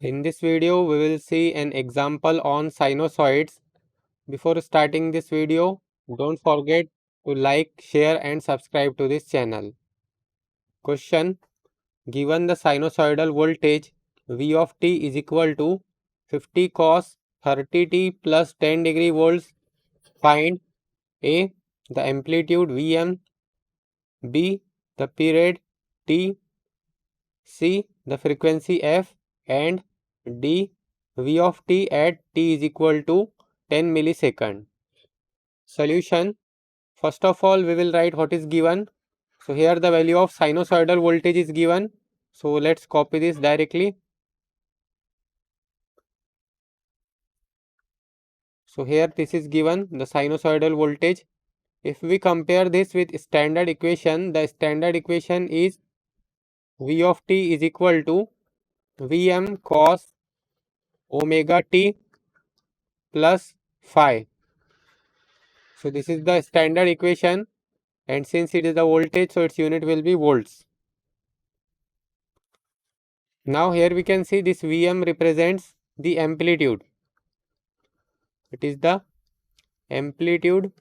In this video, we will see an example on sinusoids. Before starting this video, don't forget to like, share and subscribe to this channel. Question: given the sinusoidal voltage V of t is equal to 50 cos 30t plus 10 degree volts, find A. the amplitude Vm, B. the period t, C. the frequency f, and D. V of t at t is equal to 10 millisecond. Solution: first of all, we will write what is given. So here the value of sinusoidal voltage is given. So let's copy this directly. So here this is given, the sinusoidal voltage. If we compare this with standard equation, the standard equation is V of t is equal to Vm cos omega t plus phi. So this is the standard equation, and since it is the voltage, so its unit will be volts. Now here we can see this Vm represents the amplitude. It is the amplitude.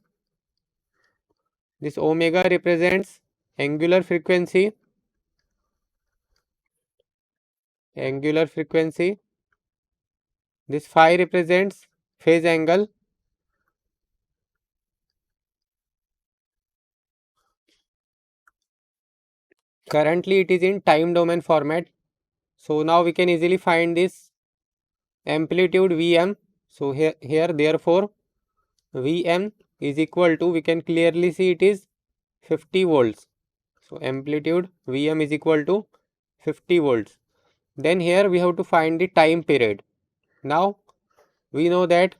This omega represents angular frequency. Angular frequency. This phi represents phase angle. Currently it is in time domain format. So now we can easily find this amplitude Vm. So here therefore Vm is equal to, we can clearly see it is 50 volts. So amplitude Vm is equal to 50 volts. Then here we have to find the time period. Now we know that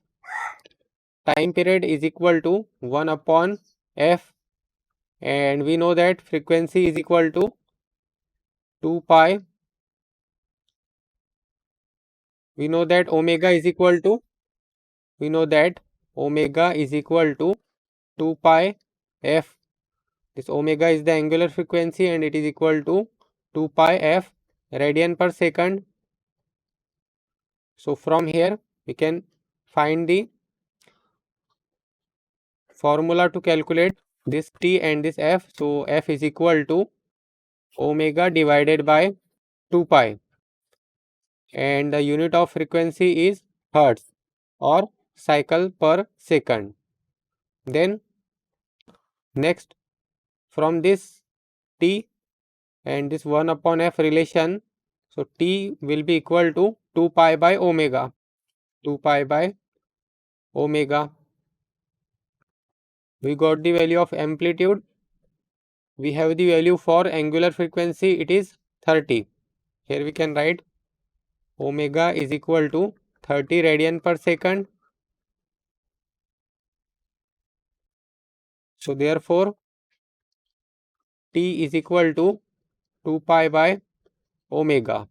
time period is equal to 1 upon f, and we know that frequency is equal to 2 pi. We know that omega is equal to, 2 pi f. This omega is the angular frequency and it is equal to 2 pi f radian per second. So from here we can find the formula to calculate this t and this f. So f is equal to omega divided by 2 pi, and the unit of frequency is hertz or cycle per second. Then next, from this t and this 1 upon f relation, so t will be equal to 2 pi by omega. 2 pi by omega. We got the value of amplitude. We have the value for angular frequency, it is 30. Here we can write omega is equal to 30 radian per second. So therefore t is equal to 2 pi by omega.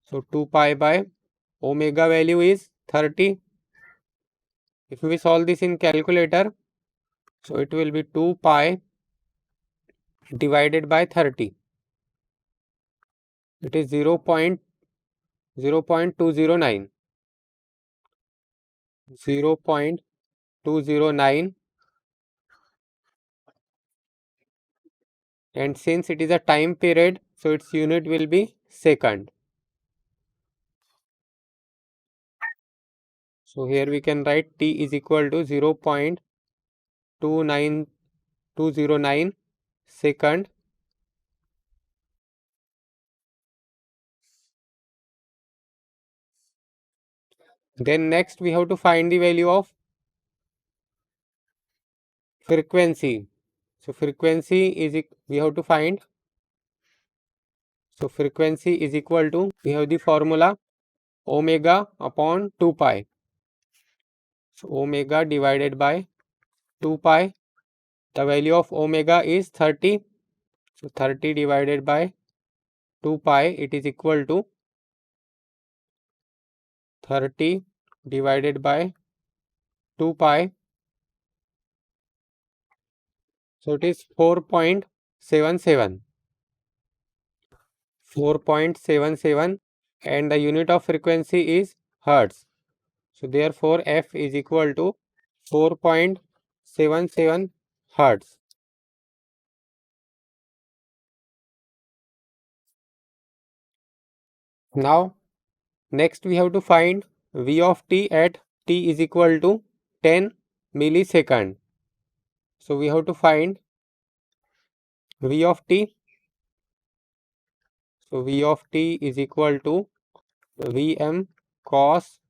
So 2 pi by omega value is 30. If we solve this in calculator, so it will be 2 pi divided by 30. It is 0.209. 0.209, and since it is a time period, so its unit will be second. So here we can write t is equal to 0.29209 second. Then next we have to find the value of frequency. So frequency is, we have to find, so frequency is equal to, we have the formula omega upon 2 pi. So omega divided by 2 pi. The value of omega is 30. So 30 divided by 2 pi, it is equal to 30 divided by 2 pi. So it is 4.77. 4.77. and the unit of frequency is hertz. So therefore F is equal to 4.77 hertz. Now next we have to find V of t at t is equal to 10 millisecond. So we have to find V of t. So V of t is equal to Vm cos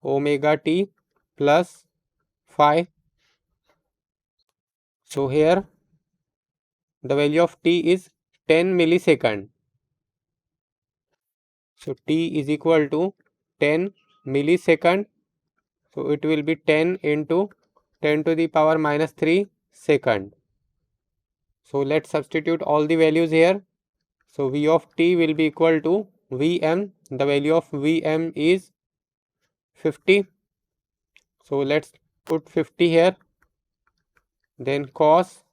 omega t plus phi. So here the value of t is 10 millisecond. So t is equal to 10 millisecond. So it will be 10 into 10 to the power minus 3 second. So let's substitute all the values here. So V of t will be equal to Vm. The value of Vm is 50. So let's put 50 here. Then cos,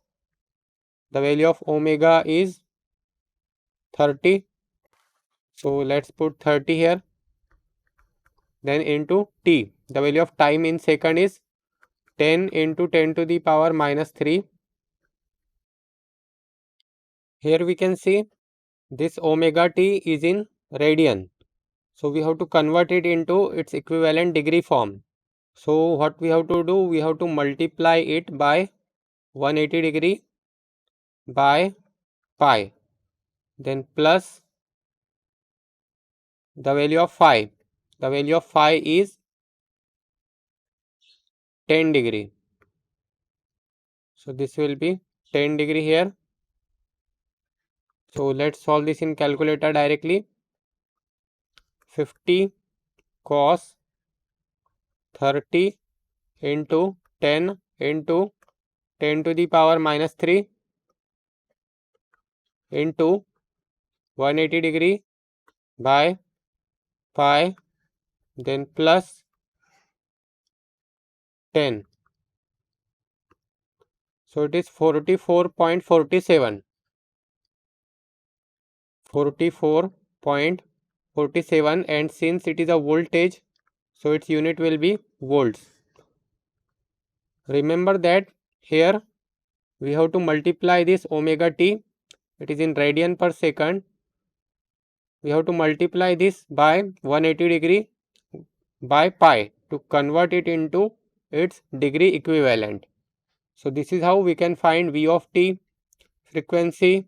the value of omega is 30. So let's put 30 here. Then into t, the value of time in second is 10 into 10 to the power minus 3. Here we can see this omega t is in radian. So we have to convert it into its equivalent degree form. So what we have to do, we have to multiply it by 180 degree by pi. Then plus the value of phi. The value of phi is 10 degree. So this will be 10 degree here. So let's solve this in calculator directly. 50 cos 30 into 10 into 10 to the power minus 3 into 180 degree by pi, then plus 10. So it is 44.47. 44.47, and since it is a voltage, so its unit will be volts. Remember that here we have to multiply this omega t, it is in radian per second. We have to multiply this by 180 degree by pi to convert it into its degree equivalent. So this is how we can find V of t, frequency,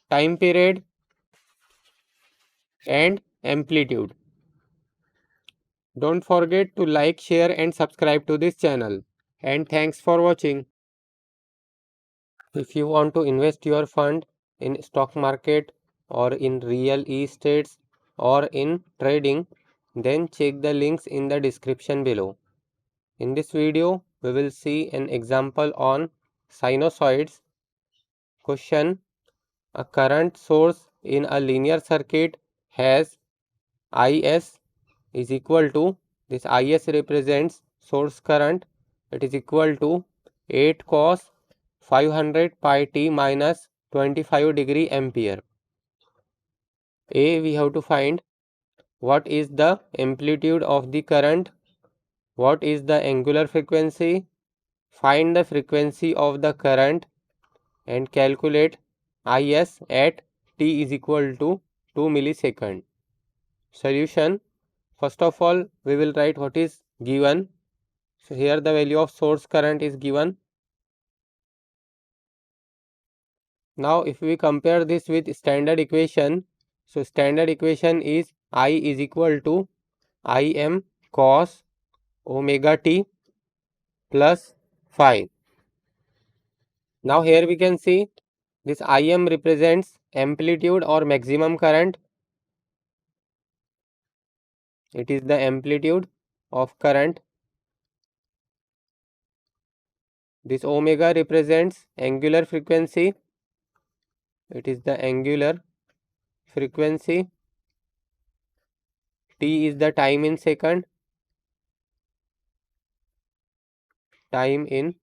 time period and amplitude. Don't forget to like, share and subscribe to this channel. And thanks for watching. If you want to invest your fund in stock market or in real estates or in trading, then check the links in the description below. In this video, we will see an example on sinusoids. Question: a current source in a linear circuit has Is is equal to, this Is represents source current, it is equal to 8 cos 500 pi t minus 25 degree ampere. We have to find what is the amplitude of the current, what is the angular frequency, find the frequency of the current and calculate Is at t is equal to 2 millisecond. Solution: first of all, we will write what is given. So here the value of source current is given. Now if we compare this with standard equation, so standard equation is I is equal to Im cos omega t plus phi. Now here we can see this Im represents amplitude or maximum current. It is the amplitude of current. This omega represents angular frequency. It is the angular frequency. T is the time in second. Time in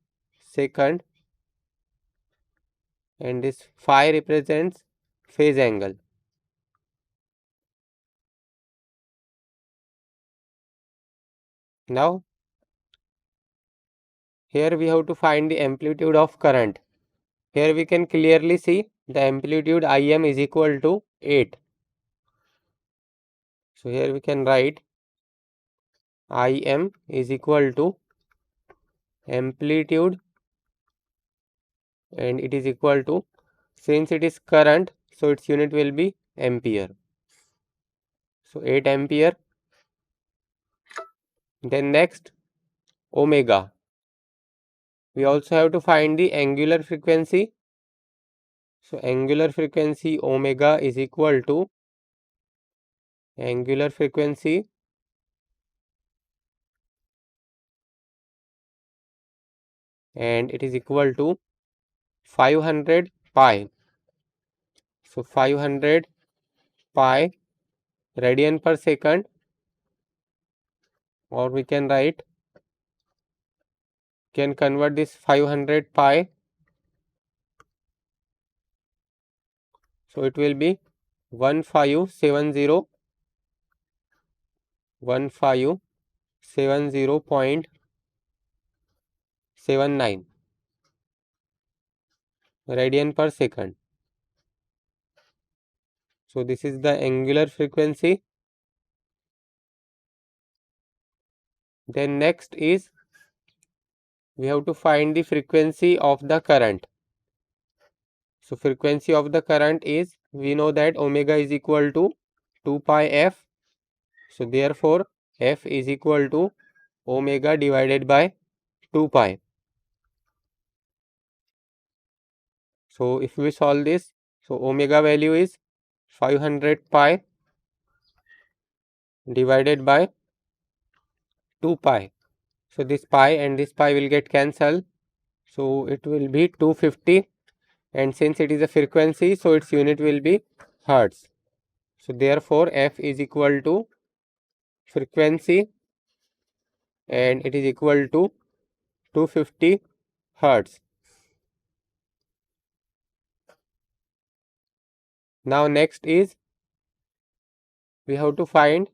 second. And this phi represents phase angle. Now here we have to find the amplitude of current. Here we can clearly see the amplitude Im is equal to 8. So here we can write Im is equal to amplitude, and it is equal to, since it is current, so its unit will be ampere. So 8 ampere. Then next, omega. We also have to find the angular frequency. So angular frequency omega is equal to angular frequency and it is equal to 500 pi. So 500 pi radian per second, or we can write, can convert this 500 pi. So it will be 1570.79 radian per second. So this is the angular frequency. Then next is we have to find the frequency of the current. So frequency of the current is, we know that omega is equal to 2 pi f. So therefore f is equal to omega divided by 2 pi. So if we solve this, so omega value is 500 pi divided by 2 pi. So this pi and this pi will get cancelled. So it will be 250, and since it is a frequency, so its unit will be hertz. So therefore f is equal to frequency and it is equal to 250 hertz. Now next is we have to find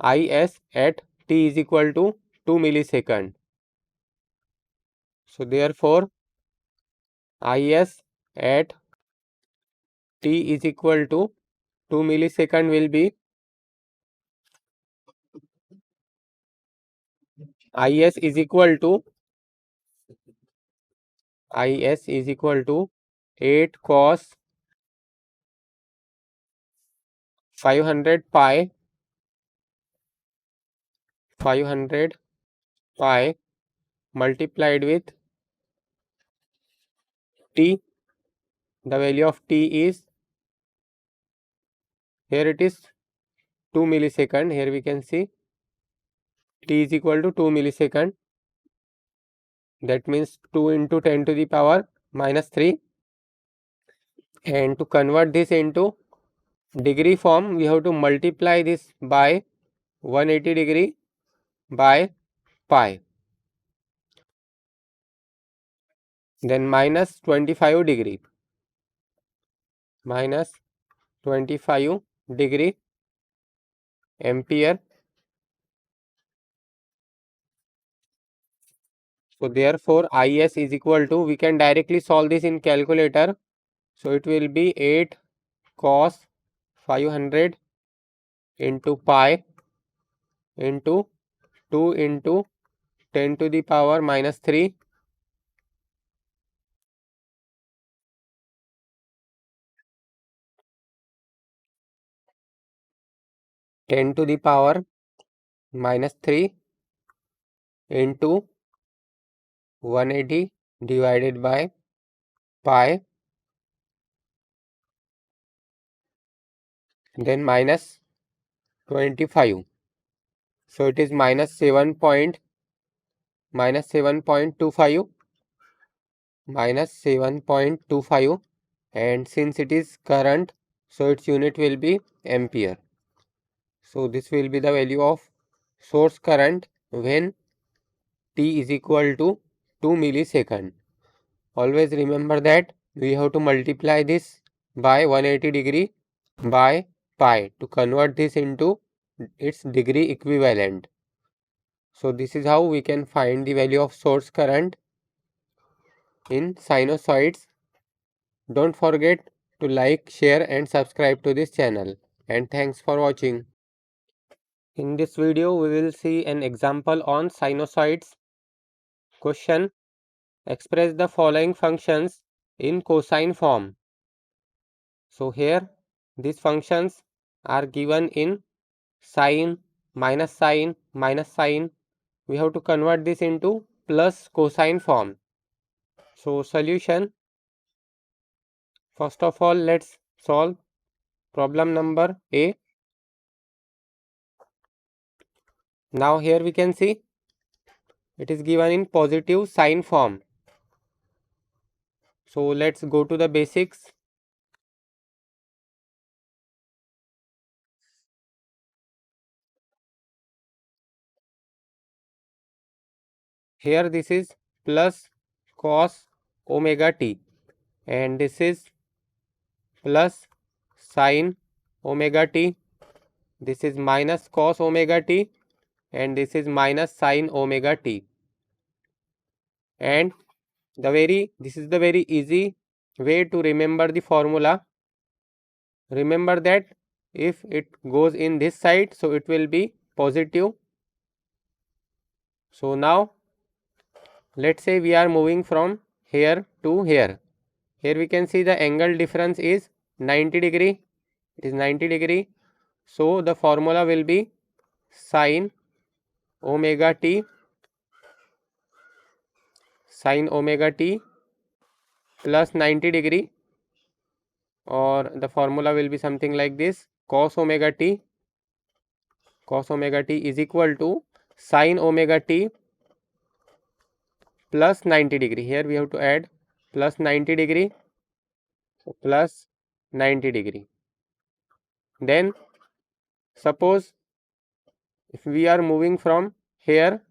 Is at t is equal to 2 millisecond. So therefore Is at t is equal to 2 millisecond will be Is is equal to 8 cos 500 pi multiplied with t. The value of t is, here it is 2 millisecond. Here we can see t is equal to 2 millisecond. That means 2 into 10 to the power minus 3. And to convert this into degree form, we have to multiply this by 180 degree by pi. Then minus 25 degree. Minus 25 degree ampere. So therefore Is is equal to, we can directly solve this in calculator. So it will be 8 cos 500 into pi into 2 into 10 to the power minus 3 10 to the power minus 3 into 180 divided by pi, then minus 25. So it is minus 7.25 minus 7.25, and since it is current, so its unit will be ampere. So this will be the value of source current when t is equal to 2 millisecond. Always remember that we have to multiply this by 180 degree by pi to convert this into its degree equivalent. So this is how we can find the value of source current in sinusoids. Don't forget to like, share and subscribe to this channel. And thanks for watching. In this video, we will see an example on sinusoids. Question: express the following functions in cosine form. So here, these functions are given in sine, minus sine. We have to convert this into plus cosine form. So solution: first of all, let's solve problem number A. Now here we can see it is given in positive sine form. So let's go to the basics. Here this is plus cos omega t and this is plus sine omega t. This is minus cos omega t and this is minus sine omega t. And this is the very easy way to remember the formula. Remember that if it goes in this side, so it will be positive. So now let's say we are moving from here to here. Here we can see the angle difference is 90 degree. It is 90 degree. So the formula will be sine omega t plus 90 degree, or the formula will be something like this: cos omega t is equal to sine omega t plus 90 degree. Here we have to add plus 90 degree, so plus 90 degree. Then suppose if we are moving from here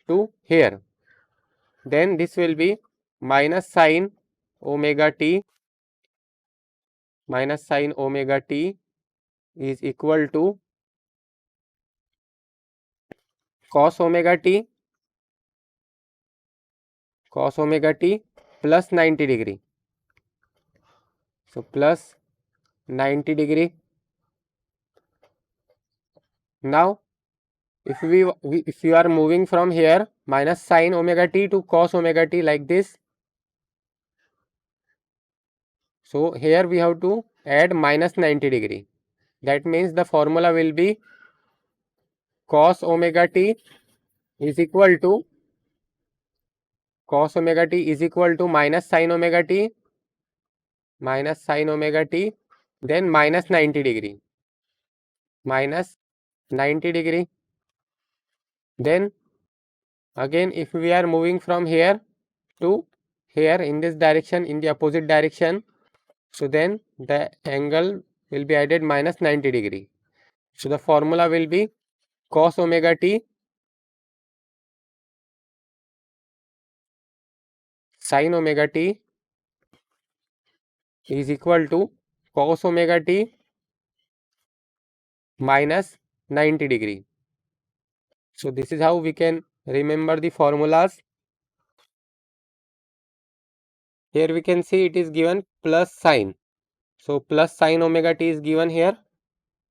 to here, then this will be minus sine omega t is equal to cos omega t plus 90 degree. So plus 90 degree. Now if if you are moving from here minus sine omega t to cos omega t like this, so here we have to add minus 90 degree. That means the formula will be cos omega t is equal to minus sine omega t then minus 90 degree. Then again if we are moving from here to here in this direction, in the opposite direction, so then the angle will be added minus 90 degree. So the formula will be cos omega t sin omega t is equal to cos omega t minus 90 degree. So this is how we can remember the formulas. Here we can see it is given plus sine. So plus sine omega t is given here.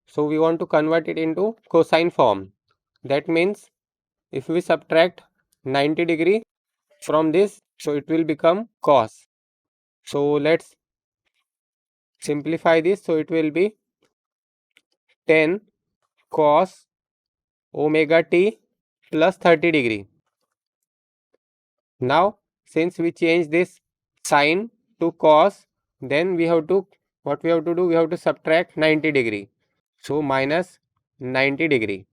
So we want to convert it into cosine form. That means if we subtract 90 degree from this, so it will become cos. So let's simplify this. So it will be 10 cos omega t plus 30 degree. Now since we change this sine to cos, then we have to we have to subtract 90 degree. So minus 90 degree.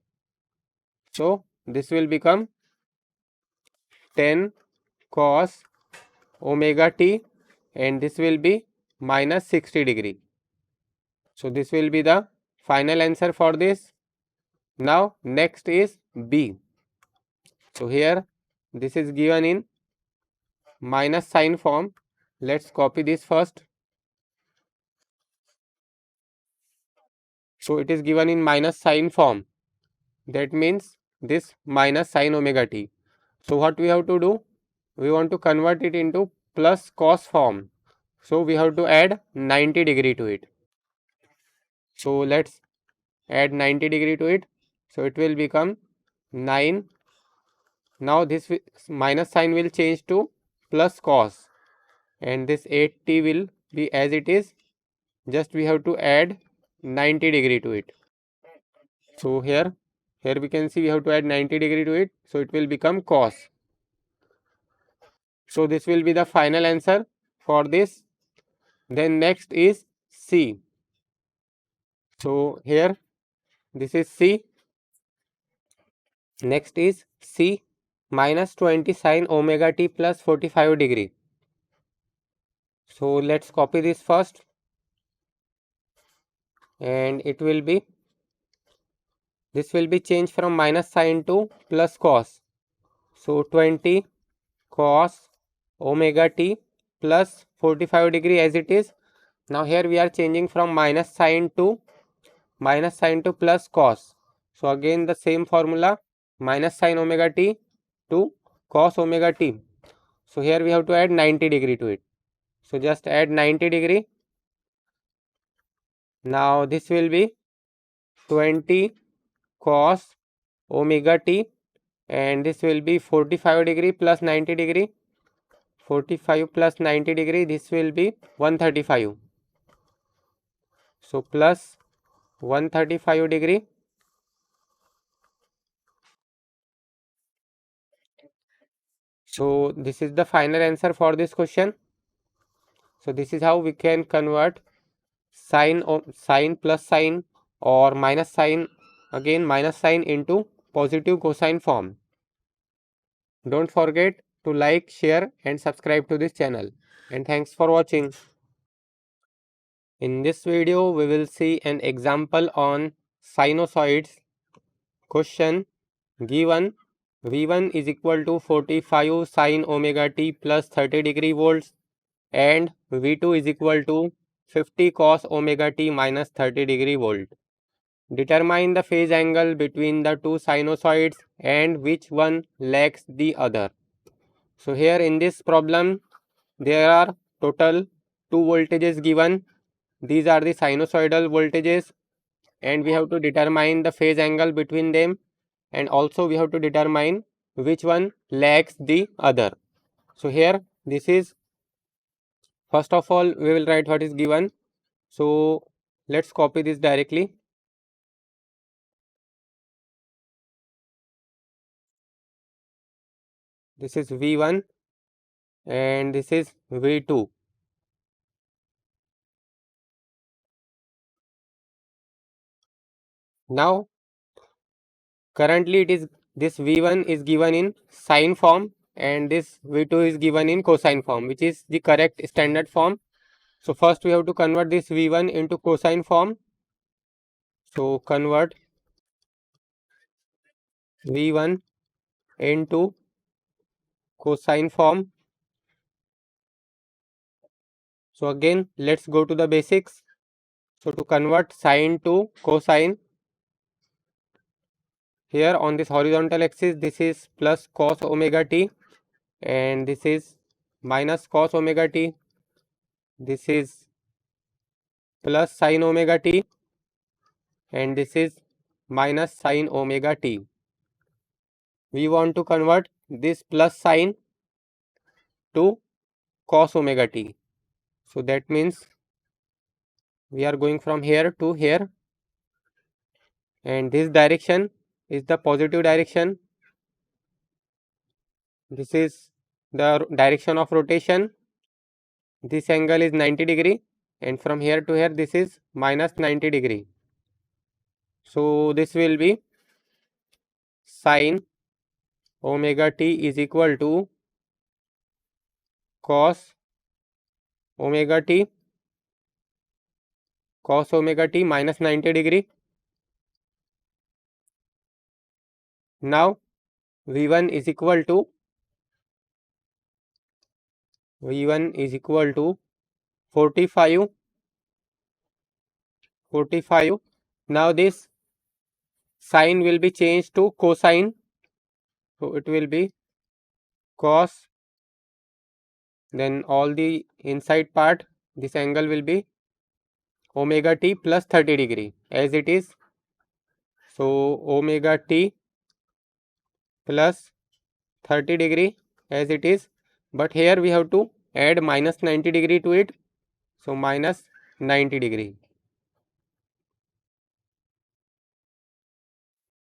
So this will become 10 cos omega t and this will be minus 60 degree. So this will be the final answer for this. Now next is B. So here this is given in minus sine form. Let's copy this first. So it is given in minus sine form. That means this minus sin omega t. So what we have to do? We want to convert it into plus cos form. So we have to add 90° to it. So let's add 90° to it. So it will become 9. Now this minus sign will change to plus cos, and this 8t will be as it is. Just we have to add 90° to it. So here we can see we have to add 90° to it. So it will become cos. So this will be the final answer for this. Then next is C. So here this is C. Next is C minus 20 sin omega t plus 45°. So let's copy this first, and it will be, this will be changed from minus sin to plus cos. So 20 cos omega t plus 45° as it is. Now here we are changing from minus sin to plus cos. So again the same formula, minus sin omega t to cos omega t. So here we have to add 90° to it. So just add 90°. Now this will be 20 cos omega t, and this will be 45° plus 90°. 45 plus 90°, this will be 135. So plus 135°. So this is the final answer for this question. So this is how we can convert sine plus sine or minus sine, again minus sine, into positive cosine form. Don't forget to like, share and subscribe to this channel, and thanks for watching. In this video we will see an example on sinusoids. Question: given V1 is equal to 45 sin omega t plus 30° volts and V2 is equal to 50 cos omega t minus 30° volt. Determine the phase angle between the two sinusoids and which one lags the other. So here in this problem there are total two voltages given. These are the sinusoidal voltages, and we have to determine the phase angle between them, and also we have to determine which one lags the other. So here this is, first of all we will write what is given. So let's copy this directly. This is V1 and this is V2. Now currently it is, this V1 is given in sine form and this V2 is given in cosine form, which is the correct standard form. So first we have to convert this V1 into cosine form. So convert V1 into cosine form. So again let's go to the basics. So to convert sine to cosine, here on this horizontal axis this is plus cos omega t and this is minus cos omega t. This is plus sin omega t and this is minus sin omega t. We want to convert this plus sign to cos omega t. So that means we are going from here to here, and this direction is the positive direction. This is the direction of rotation. This angle is 90°, and from here to here this is minus 90°. So this will be sin omega t is equal to cos omega t minus 90°. Now V1 is equal to 45. Now this sign will be changed to cosine. So it will be cos, then all the inside part, this angle will be omega t plus 30 degree as it is. So omega t plus 30 degree as it is, but here we have to add minus 90 degree to it. So minus 90 degree.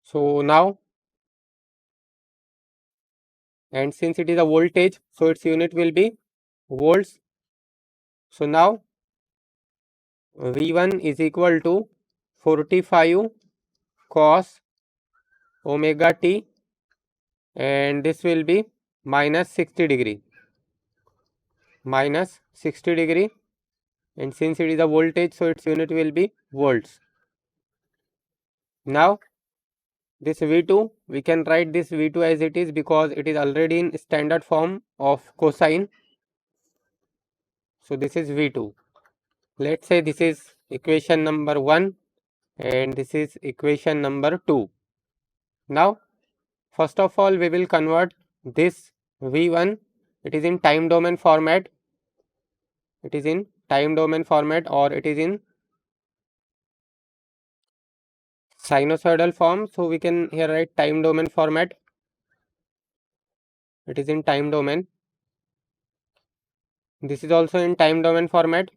So now, and since it is a voltage, so its unit will be volts. So now V1 is equal to 45 cos omega t, and this will be minus 60 degree, minus 60 degree, and since it is a voltage, so its unit will be volts. Now this V2, we can write this V2 as it is because it is already in standard form of cosine. So this is V2. Let's say this is equation number 1 and this is equation number 2. Now first of all we will convert this V1, it is in time domain format, it is in time domain format, or it is in sinusoidal form. So we can here write time domain format, it is in time domain. This is also in time domain format.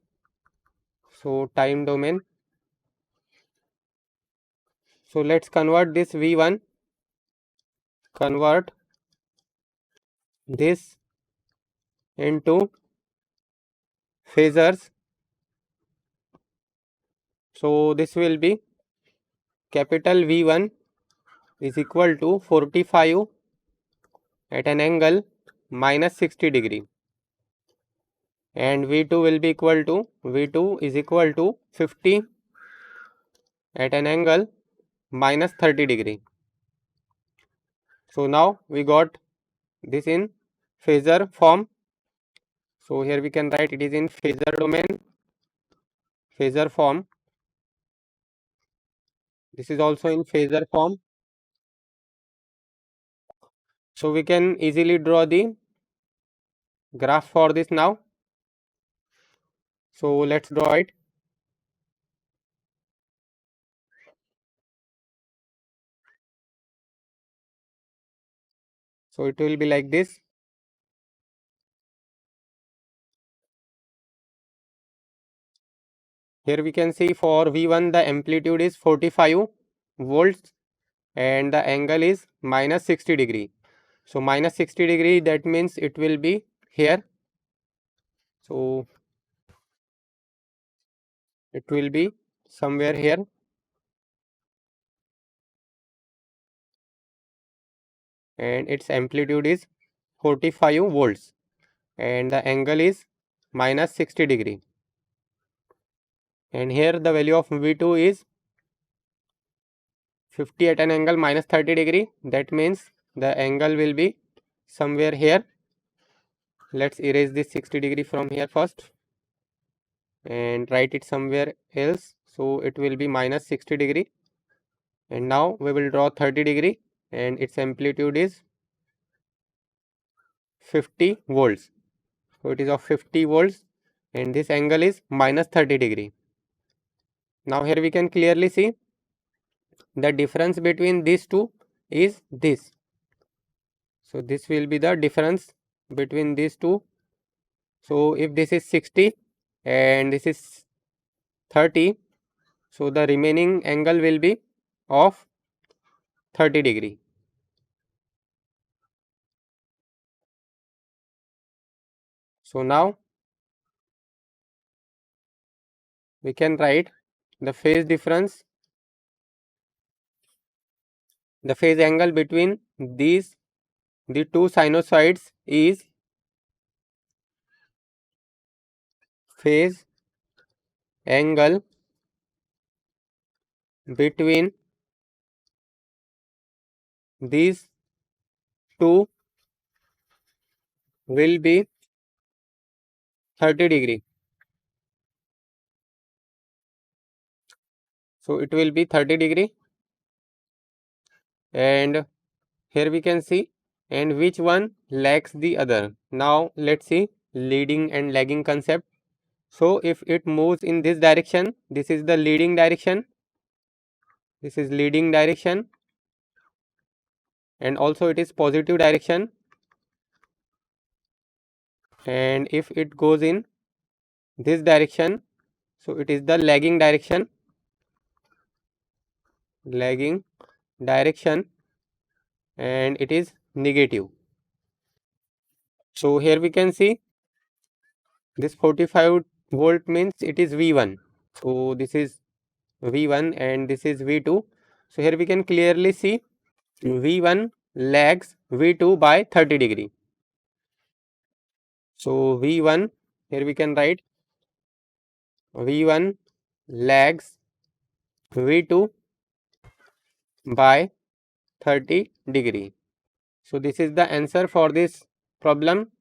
So time domain. So let's convert this V1, convert this into phasors. So this will be capital V1 is equal to 45 at an angle minus 60 degree, and V2 will be equal to, V2 is equal to 50 at an angle minus 30 degree. So now we got this in phasor form. So here we can write it is in phasor domain, phasor form. This is also in phasor form. So we can easily draw the graph for this now. So let's draw it. So it will be like this. Here we can see for V1 the amplitude is 45 volts and the angle is minus 60 degree. So minus 60 degree, that means it will be here. So it will be somewhere here, and its amplitude is 45 volts and the angle is minus 60 degree. And here the value of V2 is 50 at an angle minus 30 degree. That means the angle will be somewhere here. Let's erase this 60 degree from here first and write it somewhere else. So it will be minus 60 degree, and now we will draw 30 degree and its amplitude is 50 volts. So it is of 50 volts and this angle is minus 30 degree. Now here we can clearly see the difference between these two is this. So this will be the difference between these two. So if this is 60 and this is 30, so the remaining angle will be of 30 degree. So now we can write the phase difference, the phase angle between these the two sinusoids is phase angle between these two will be 30 degree. So it will be 30 degree and here we can see, and which one lacks the other. Now let's see leading and lagging concept. So if it moves in this direction, this is the leading direction, this is leading direction, and also it is positive direction. And if it goes in this direction, so it is the lagging direction, lagging direction, and it is negative. So here we can see this 45 volt means it is V1. So this is V1 and this is V2. So here we can clearly see V1 lags V2 by 30 degree. So V1, here we can write V1 lags V2 by 30 degree. So this is the answer for this problem.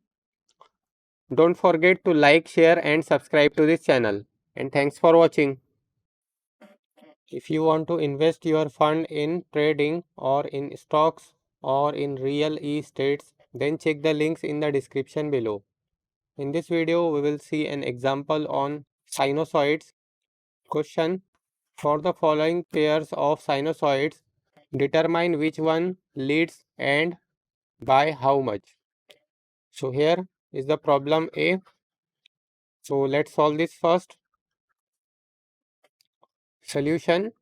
Don't forget to like, share and subscribe to this channel. And thanks for watching. If you want to invest your fund in trading or in stocks or in real estates, then check the links in the description below. In this video, we will see an example on sinusoids. Question: for the following pairs of sinusoids, determine which one leads and by how much. So here is the problem A. So let's solve this first. Solution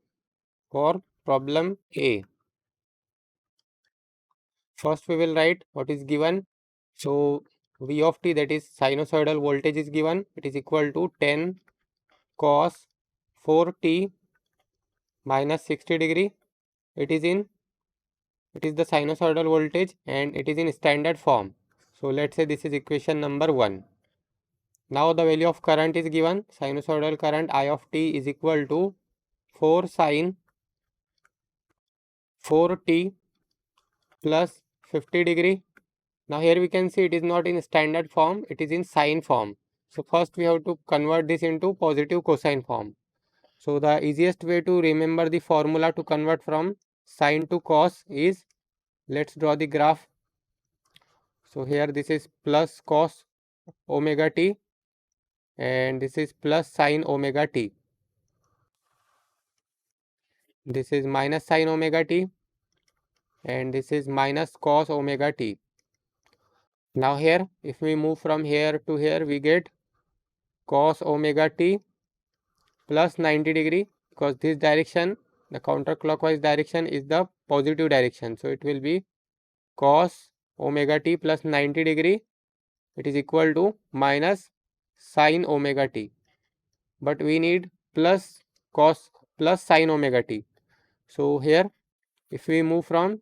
for problem A. First we will write what is given. So V of t, that is sinusoidal voltage, is given. It is equal to 10 cos 4t minus 60 degree. It is the sinusoidal voltage and it is in standard form. So let's say this is equation number 1. Now the value of current is given. Sinusoidal current I of t is equal to 4 sin 4t plus 50 degree. Now here we can see it is not in standard form, it is in sine form. So first we have to convert this into positive cosine form. So the easiest way to remember the formula to convert from sine to cos is, let's draw the graph. So here this is plus cos omega t and this is plus sine omega t. This is minus sine omega t and this is minus cos omega t. Now here if we move from here to here, we get cos omega t plus 90 degree, because this direction, the counterclockwise direction, is the positive direction. So it will be cos omega t plus 90 degree, it is equal to minus sine omega t. But we need plus cos plus sine omega t. So here if we move from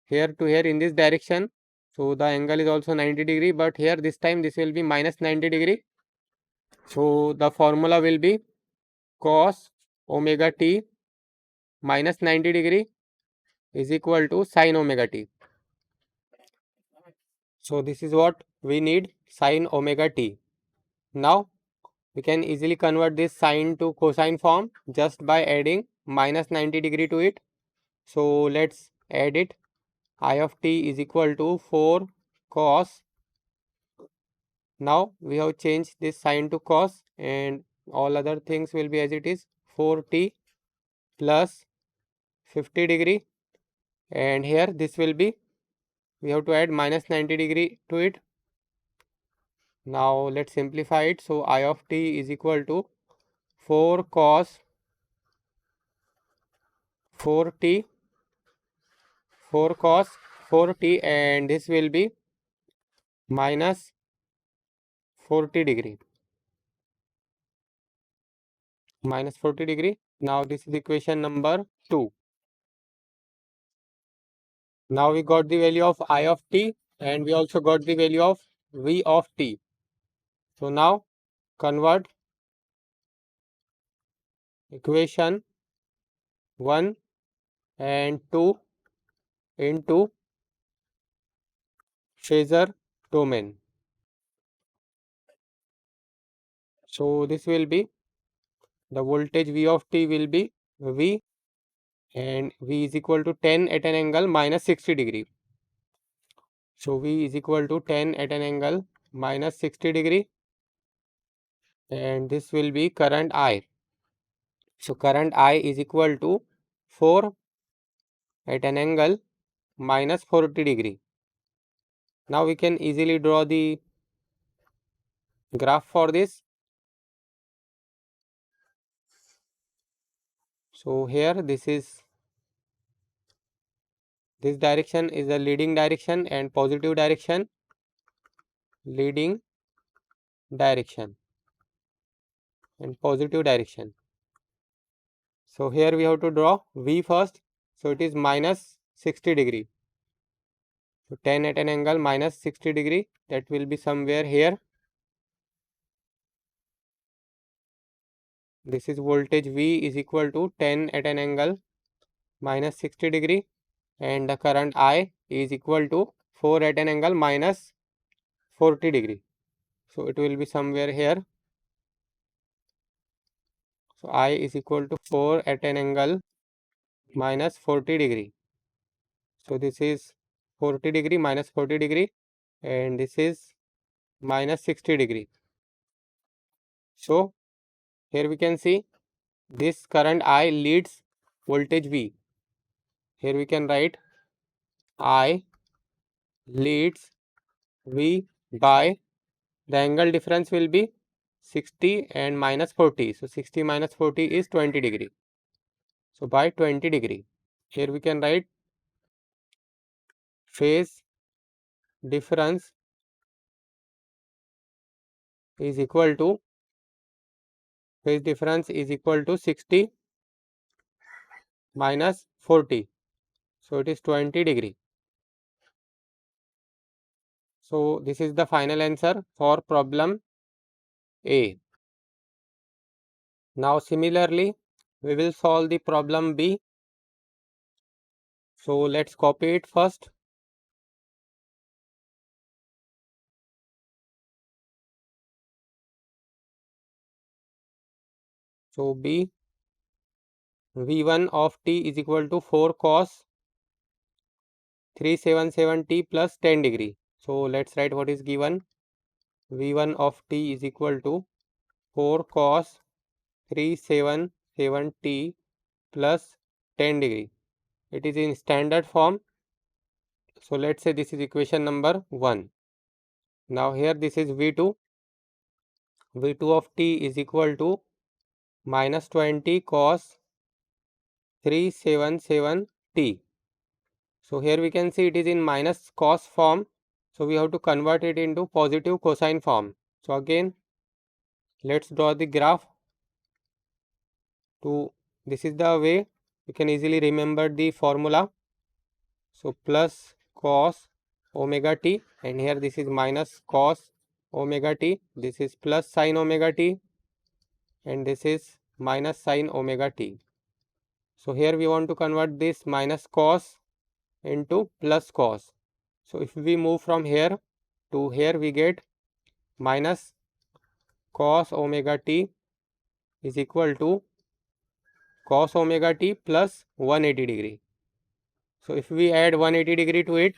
here to here in this direction, so the angle is also 90 degree, but here this time this will be minus 90 degree. So the formula will be cos omega t minus 90 degree is equal to sine omega t. So this is what we need, sine omega t. Now we can easily convert this sine to cosine form just by adding minus 90 degree to it. So let's add it. I of t is equal to 4 cos. Now we have changed this sine to cos and all other things will be as it is, 4t plus 50 degree, and here this will be, we have to add minus 90 degree to it. Now let's simplify it. So I of t is equal to 4 cos 4t 4 cos 4t and this will be minus 40 degree, minus 40 degree. Now this is equation number 2. Now we got the value of I of t and we also got the value of V of t. So now convert equation 1 and 2 into phasor domain. So this will be, the voltage V of t will be V and V is equal to 10 at an angle minus 60 degree. So V is equal to 10 at an angle minus 60 degree, and this will be current I. So current I is equal to 4 at an angle minus 40 degree. Now we can easily draw the graph for this. So here this direction is the leading direction and positive direction, leading direction and positive direction. So here we have to draw V first. So it is minus 60 degree. So 10 at an angle minus 60 degree, that will be somewhere here. This is voltage V is equal to 10 at an angle minus 60 degree, and the current I is equal to 4 at an angle minus 40 degree. So it will be somewhere here. So I is equal to 4 at an angle minus 40 degree. So this is 40 degree minus 40 degree, and this is minus 60 degree. So here we can see this current I leads voltage V. Here we can write I leads V by, the angle difference will be 60 and minus 40. So 60 minus 40 is 20 degree. So by 20 degree. Here we can write phase difference is equal to 60 minus 40. So it is 20 degree. So this is the final answer for problem A. Now similarly, we will solve the problem B. So let's copy it first. So B, V1 of t is equal to 4 cos 377t plus 10 degree. So let's write what is given. V1 of t is equal to 4 cos 377t plus 10 degree. It is in standard form. So let's say this is equation number 1. Now here this is V2. V2 of t is equal to minus 20 cos 377t. So here we can see it is in minus cos form. So we have to convert it into positive cosine form. So again, let's draw the graph. This is the way you can easily remember the formula. So plus cos omega t, and here this is minus cos omega t. This is plus sin omega t, and this is minus sin omega t. So here we want to convert this minus cos into plus cos. So if we move from here to here, we get minus cos omega t is equal to cos omega t plus 180 degree. So if we add 180 degree to it,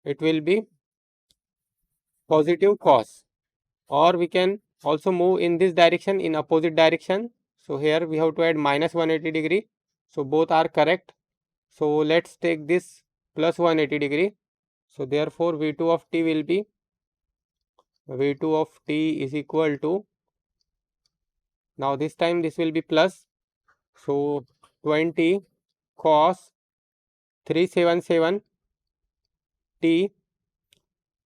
it will be positive cos. Or we can also move in this direction, in opposite direction. So here we have to add minus 180 degree. So both are correct. So let's take this plus 180 degree. So therefore V2 of t will be, V2 of t is equal to, now this time this will be plus. So 20 cos 377 t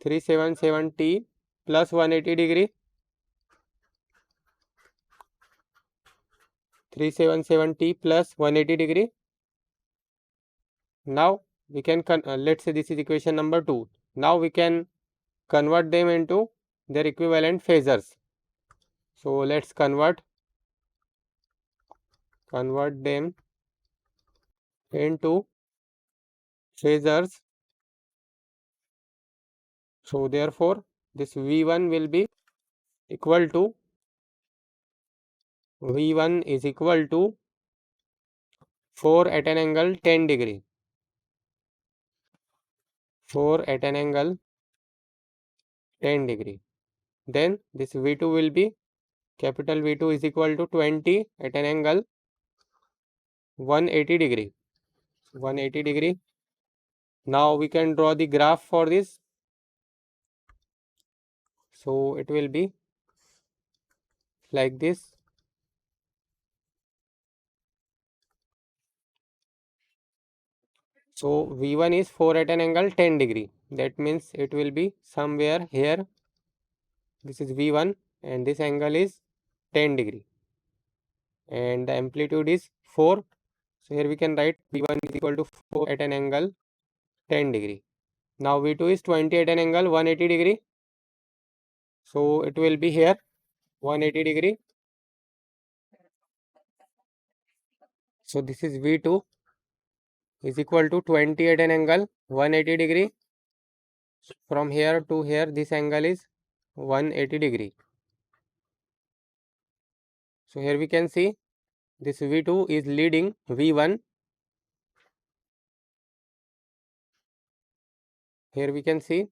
377t plus 180 degree, 377t plus 180 degree. Now we can let's say this is equation number 2. Now we can convert them into their equivalent phasors. So let's convert them into phasors. So therefore this V1 will be equal to, V1 is equal to 4 at an angle 10 degree. 4 at an angle 10 degree. Then this V2 will be capital V2 is equal to 20 at an angle 180 degree. 180 degree. Now we can draw the graph for this. So it will be like this. So V1 is 4 at an angle 10 degree. That means it will be somewhere here. This is V1 and this angle is 10 degree. And the amplitude is 4. So here we can write V1 is equal to 4 at an angle 10 degree. Now V2 is 20 at an angle 180 degree. So it will be here 180 degree. So this is V2 is equal to 20 at an angle 180 degree. From here to here this angle is 180 degree. So here we can see this V2 is leading V1. Here we can see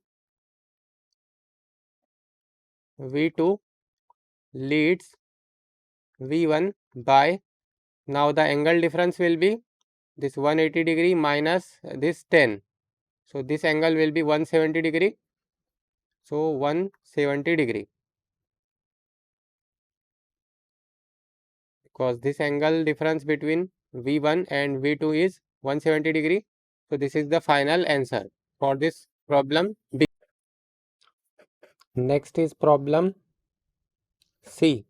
V2 leads V1 by, now the angle difference will be this 180 degree minus this 10. So this angle will be 170 degree. So 170 degree. Because this angle difference between V1 and V2 is 170 degree. So this is the final answer for this problem B. Next is problem C.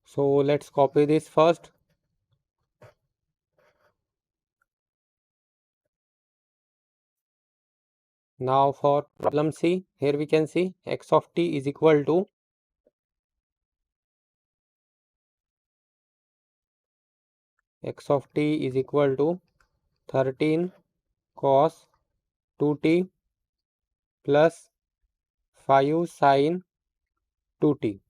So let's copy this first. Now for problem C, here we can see x of t is equal to x of t is equal to 13 cos 2t plus 5 sin 2t.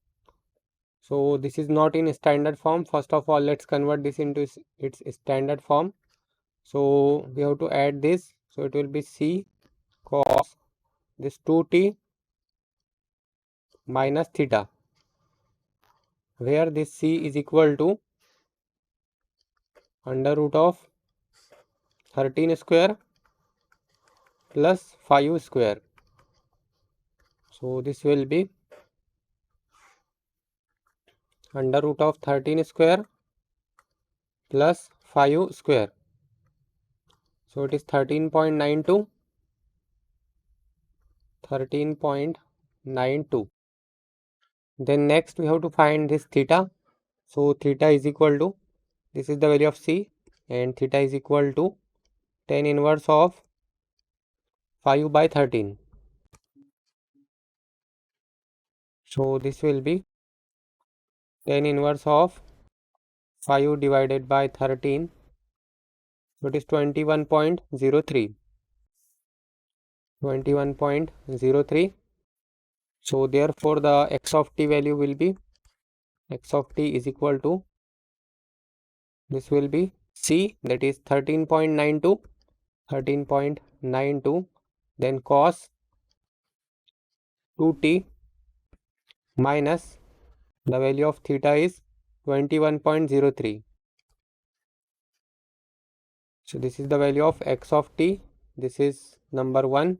So this is not in standard form. First of all, let's convert this into its standard form. So we have to add this. So it will be c cos this 2t minus theta, where this c is equal to under root of 13 square plus 5 square. So this will be under root of 13 square plus 5 square. So it is 13.92. 13.92. Then next we have to find this theta. So theta is equal to, this is the value of c, and theta is equal to tan inverse of 5 by 13. So this will be tan inverse of 5 divided by 13. So it is 21.03. 21.03. So therefore the x of t value will be, x of t is equal to, this will be c, that is 13.92. 13.92, then cos 2t minus the value of theta is 21.03. So this is the value of x of t. This is number 1.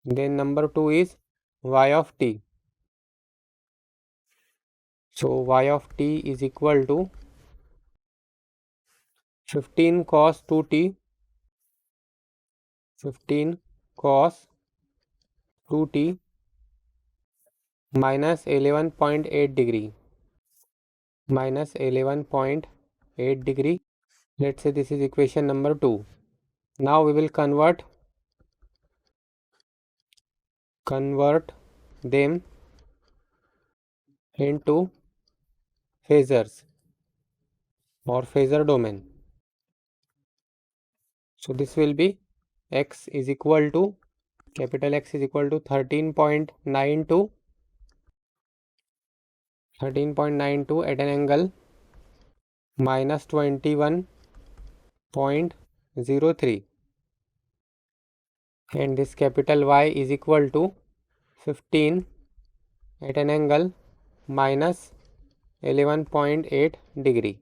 Then number 2 is y of t. So y of t is equal to 15 cos 2t. 15 cos 2t minus 11.8 degree. Minus 11.8 degree. Let's say this is equation number 2. Now we will convert them into phasors or phasor domain. So this will be x is equal to, capital X is equal to 13.92 at an angle minus 21 11.03, and this capital Y is equal to 15 at an angle minus 11.8 degree.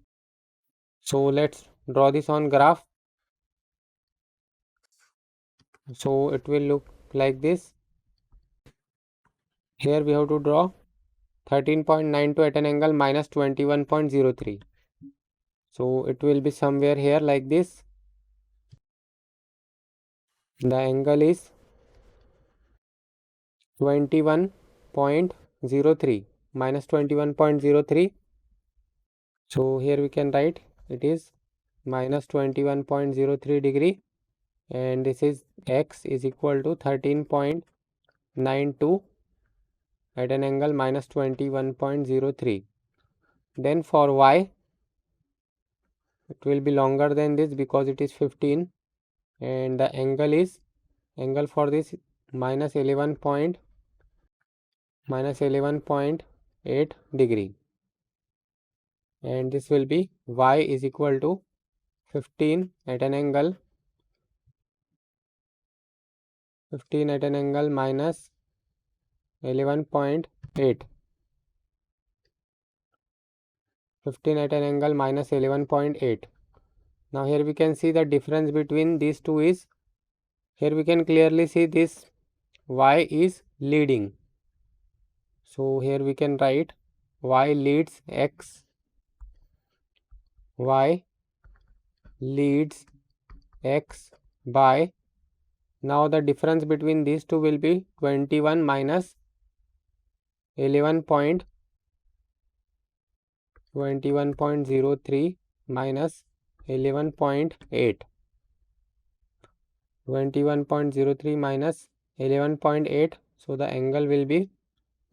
So let's draw this on graph. So it will look like this. Here we have to draw 13.92 at an angle minus 21.03. So it will be somewhere here like this. The angle is 21.03 minus 21.03. So here we can write it is minus 21.03 degree, and this is x is equal to 13.92 at an angle minus 21.03. Then for y, it will be longer than this because it is 15, and the angle for this minus 11.8 degree, and this will be y is equal to 15 at an angle minus 11.8, 15 at an angle minus 11.8. Now here we can see the difference between these two is, here we can clearly see this y is leading. So here we can write y leads x, y leads x by, now the difference between these two will be 21 minus 11.03 minus 11.8. 21.03 minus 11.8, so the angle will be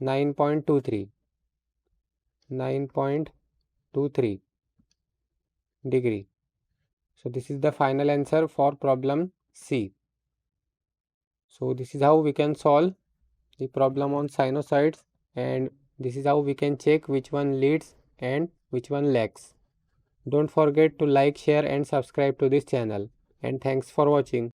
9.23 degree. So this is the final answer for problem C. So this is how we can solve the problem on sinusoids, and this is how we can check which one leads and which one lags. Don't forget to like, share and subscribe to this channel, and thanks for watching.